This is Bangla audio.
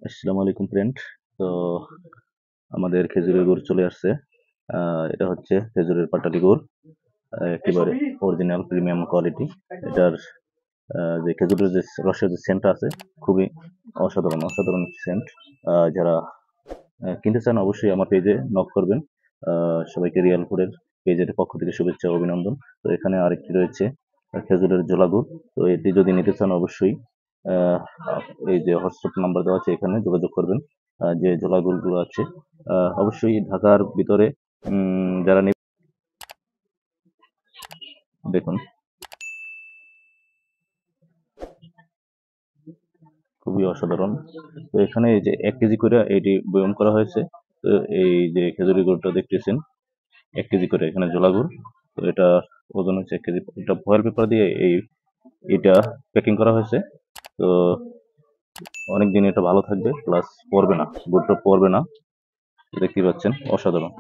আসসালামু আলাইকুম ফ্রেন্ড। তো আমাদের খেজুরের গুড় চলে আসছে। এটা হচ্ছে খেজুরের পাটালি গুড়, একেবারে অরিজিনাল প্রিমিয়াম কোয়ালিটি। এটার যে খেজুরের যে রসের যে সেন্টটা আছে, খুবই অসাধারণ অসাধারণ সেন্ট। যারা কিনতে চান অবশ্যই আমার পেজে নক করবেন। সবাইকে রিয়াল ফুডের পেজের পক্ষ থেকে শুভেচ্ছা ও অভিনন্দন। তো এখানে আরেকটি রয়েছে খেজুরের জোলা গুড়। তো এটি যদি নিতে চান অবশ্যই আহ, এই যে হোয়াটসঅ্যাপ নাম্বার দেওয়া আছে, এখানে যোগাযোগ করবেন। যে জোলা গুড়গুলো আছে অবশ্যই ঢাকার ভিতরে যারা দেখুন, খুবই অসাধারণ। তো এখানে এই যে 1 কেজি করে এটি বয়ন করা হয়েছে। তো এই যে খেজুরি গুড়টা দেখতেছেন, 1 কেজি করে এখানে জোলা গুড়। তো এটা ওজন হচ্ছে 1 কেজি। এটা ফয়েল পেপার দিয়ে এটা প্যাকিং করা হয়েছে। তো অনেক দিন এটা ভালো থাকবে, প্লাস পড়বে না, গুড়টা পড়বে না। দেখতে পাচ্ছেন, অসাধারণ।